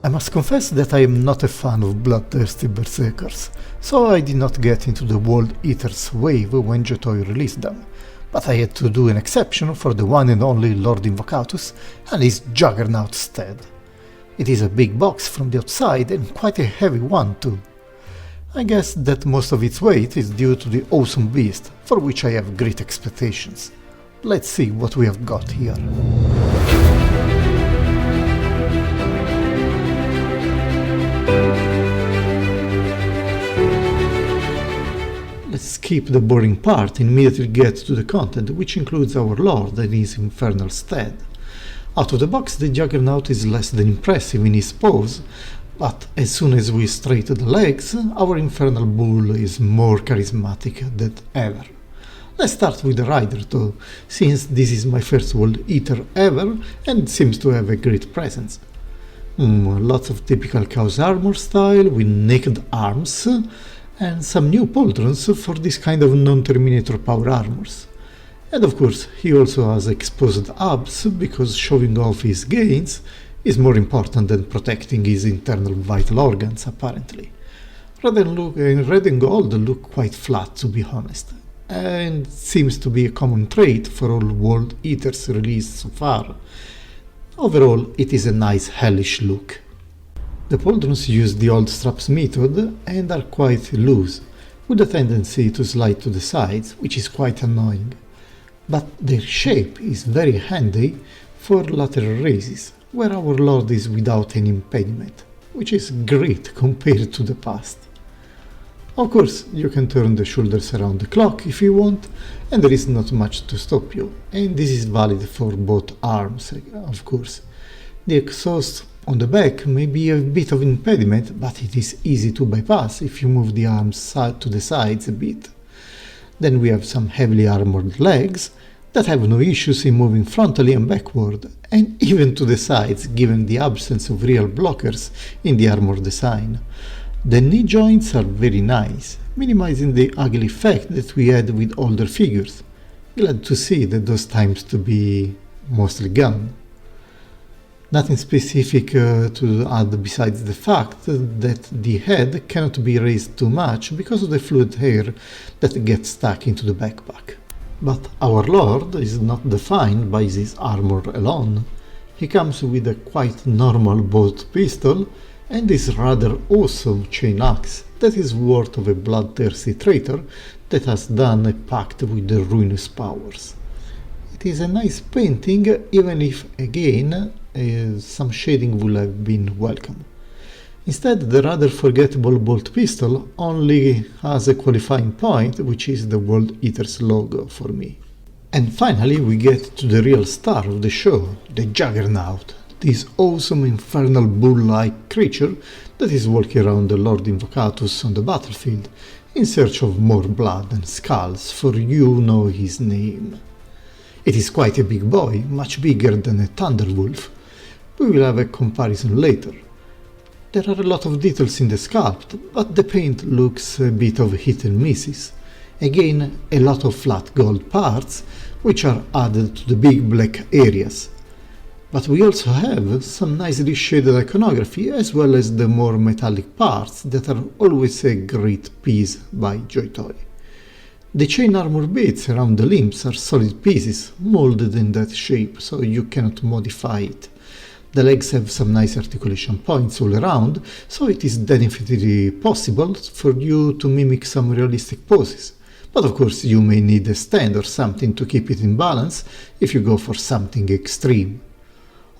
I must confess that I am not a fan of bloodthirsty berserkers, so I did not get into the World Eaters wave when JOYTOY released them, but I had to do an exception for the one and only Lord Invocatus and his Juggernaut stead. It is a big box from the outside and quite a heavy one too. I guess that most of its weight is due to the awesome beast, for which I have great expectations. Let's see what we have got here. Let's skip the boring part and immediately get to the content, which includes our lord and his infernal stead. Out of the box, the Juggernaut is less than impressive in his pose, but as soon as we straighten the legs, our infernal bull is more charismatic than ever. Let's start with the rider though, since this is my first World Eater ever and seems to have a great presence. Lots of typical chaos armor style with naked arms, and some new pauldrons for this kind of non-terminator power armors. And of course, he also has exposed abs, because showing off his gains is more important than protecting his internal vital organs, apparently. Red and gold look quite flat, to be honest, and seems to be a common trait for all World Eaters released so far. Overall, it is a nice hellish look. The pauldrons use the old straps method and are quite loose, with a tendency to slide to the sides, which is quite annoying. But their shape is very handy for lateral raises, where our lord is without any impediment, which is great compared to the past. Of course, you can turn the shoulders around the clock if you want, and there is not much to stop you, and this is valid for both arms, of course. The exhaust on the back may be a bit of impediment, but it is easy to bypass if you move the arms to the sides a bit. Then we have some heavily armored legs that have no issues in moving frontally and backward, and even to the sides given the absence of real blockers in the armor design. The knee joints are very nice, minimizing the ugly effect that we had with older figures. Glad to see that those times to be mostly gone. Nothing specific to add besides the fact that the head cannot be raised too much because of the fluid hair that gets stuck into the backpack. But our lord is not defined by this armor alone. He comes with a quite normal bolt pistol and this rather awesome chain axe that is worth of a bloodthirsty traitor that has done a pact with the ruinous powers. It is a nice painting, even if, again, some shading would have been welcome. Instead, the rather forgettable bolt pistol only has a qualifying point, which is the World Eaters logo for me. And finally, we get to the real star of the show, the Juggernaut, this awesome infernal bull-like creature that is walking around the Lord Invocatus on the battlefield in search of more blood and skulls, for you know his name. It is quite a big boy, much bigger than a Thunderwolf. We will have a comparison later. There are a lot of details in the sculpt, but the paint looks a bit of hit and misses. Again, a lot of flat gold parts, which are added to the big black areas. But we also have some nicely shaded iconography, as well as the more metallic parts that are always a great piece by JOYTOY. The chain armor bits around the limbs are solid pieces, molded in that shape, so you cannot modify it. The legs have some nice articulation points all around, so it is definitely possible for you to mimic some realistic poses. But of course you may need a stand or something to keep it in balance if you go for something extreme.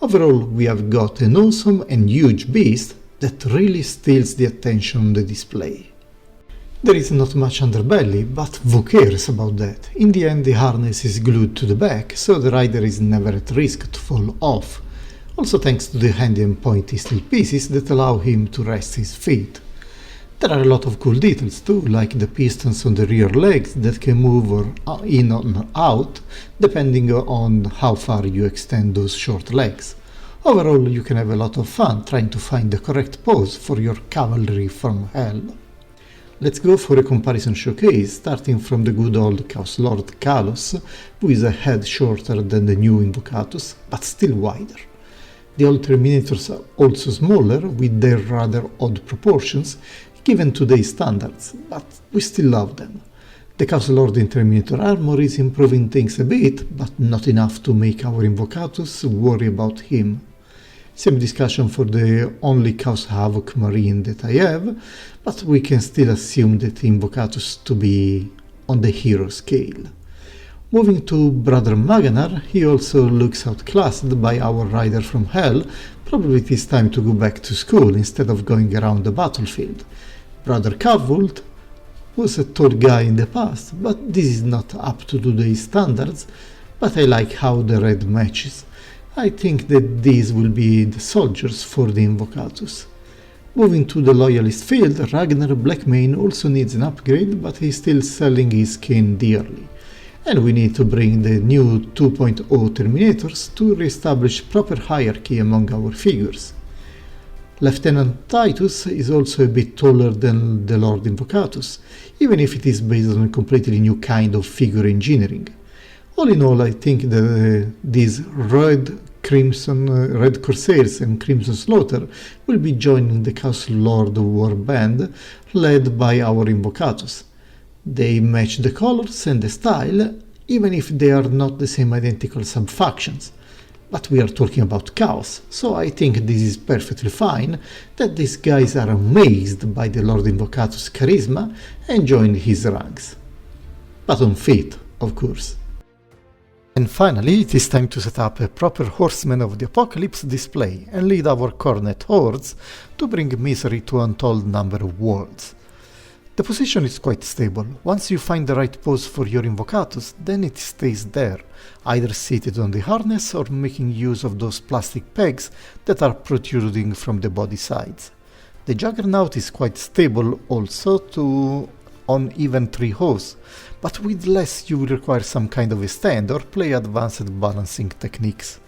Overall, we have got an awesome and huge beast that really steals the attention on the display. There is not much underbelly, but who cares about that? In the end, the harness is glued to the back, so the rider is never at risk to fall off. Also thanks to the handy and pointy steel pieces that allow him to rest his feet. There are a lot of cool details too, like the pistons on the rear legs that can move in or out depending on how far you extend those short legs. Overall, you can have a lot of fun trying to find the correct pose for your cavalry from hell. Let's go for a comparison showcase, starting from the good old Chaos Lord Kalos, who is a head shorter than the new Invocatus, but still wider. The ultramarines are also smaller, with their rather odd proportions, given today's standards, but we still love them. The Chaos Lord in Terminator armor is improving things a bit, but not enough to make our Invocatus worry about him. Same discussion for the only Chaos Havoc Marine that I have, but we can still assume that Invocatus to be on the hero scale. Moving to Brother Maganar, he also looks outclassed by our rider from Hell. Probably it is time to go back to school instead of going around the battlefield. Brother Kavult was a tall guy in the past, but this is not up to today's standards, but I like how the red matches. I think that these will be the soldiers for the Invocatus. Moving to the Loyalist field, Ragnar Blackmane also needs an upgrade, but he's still selling his skin dearly. And we need to bring the new 2.0 Terminators to re-establish proper hierarchy among our figures. Lieutenant Titus is also a bit taller than the Lord Invocatus, even if it is based on a completely new kind of figure engineering. All in all, I think that these Red Corsairs and Crimson Slaughter will be joining the Chaos Lord War Band led by our Invocatus. They match the colors and the style, even if they are not the same identical sub-factions. But we are talking about Chaos, so I think this is perfectly fine that these guys are amazed by the Lord Invocatus' charisma and join his ranks. But on feet, of course. And finally, it is time to set up a proper Horsemen of the Apocalypse display and lead our Cornet hordes to bring misery to an untold number of worlds. The position is quite stable. Once you find the right pose for your Invocatus, then it stays there, either seated on the harness or making use of those plastic pegs that are protruding from the body sides. The Juggernaut is quite stable also on even 3 hosts, but with less you will require some kind of a stand or play advanced balancing techniques.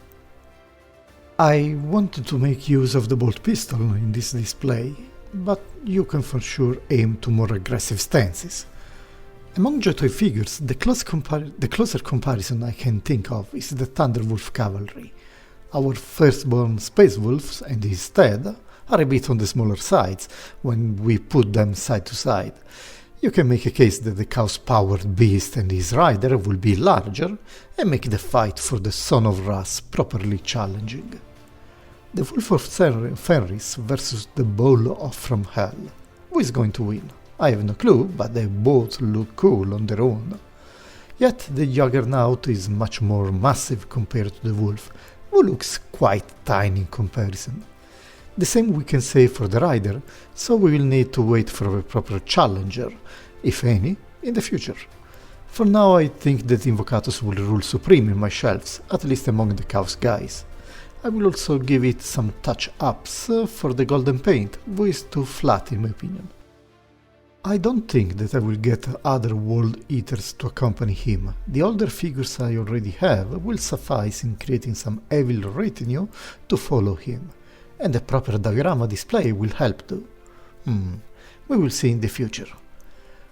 I wanted to make use of the bolt pistol in this display, but you can for sure aim to more aggressive stances. Among JOYTOY figures, the closer comparison I can think of is the Thunderwolf Cavalry. Our firstborn Space Wolves and his stead are a bit on the smaller sides when we put them side to side. You can make a case that the Chaos-powered beast and his rider will be larger and make the fight for the Son of Ras properly challenging. The Wolf of Fenris versus the Bull from Hell. Who is going to win? I have no clue, but they both look cool on their own. Yet the Juggernaut is much more massive compared to the Wolf, who looks quite tiny in comparison. The same we can say for the Rider, so we will need to wait for a proper challenger, if any, in the future. For now I think that Invocatus will rule supreme in my shelves, at least among the Chaos guys. I will also give it some touch-ups for the golden paint, who is too flat in my opinion. I don't think that I will get other World Eaters to accompany him. The older figures I already have will suffice in creating some evil retinue to follow him, and a proper diorama display will help too. We will see in the future.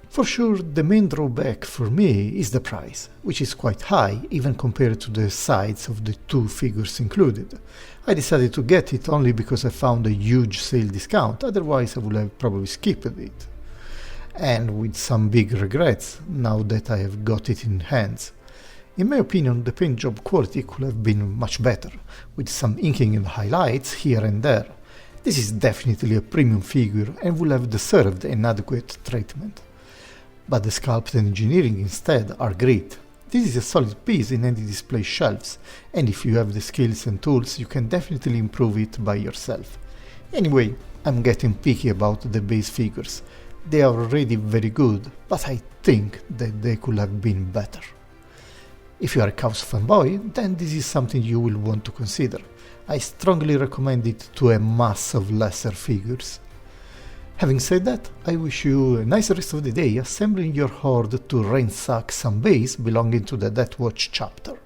For sure, the main drawback for me is the price, which is quite high even compared to the size of the 2 figures included. I decided to get it only because I found a huge sale discount, otherwise I would have probably skipped it. And with some big regrets, now that I have got it in hands. In my opinion, the paint job quality could have been much better, with some inking and highlights here and there. This is definitely a premium figure and would have deserved an adequate treatment. But the sculpt and engineering instead are great. This is a solid piece in any display shelves, and if you have the skills and tools you can definitely improve it by yourself. Anyway, I'm getting picky about the base figures. They are already very good, but I think that they could have been better. If you are a Chaos fanboy, then this is something you will want to consider. I strongly recommend it to a mass of lesser figures. Having said that, I wish you a nice rest of the day assembling your horde to ransack some base belonging to the Death Watch chapter.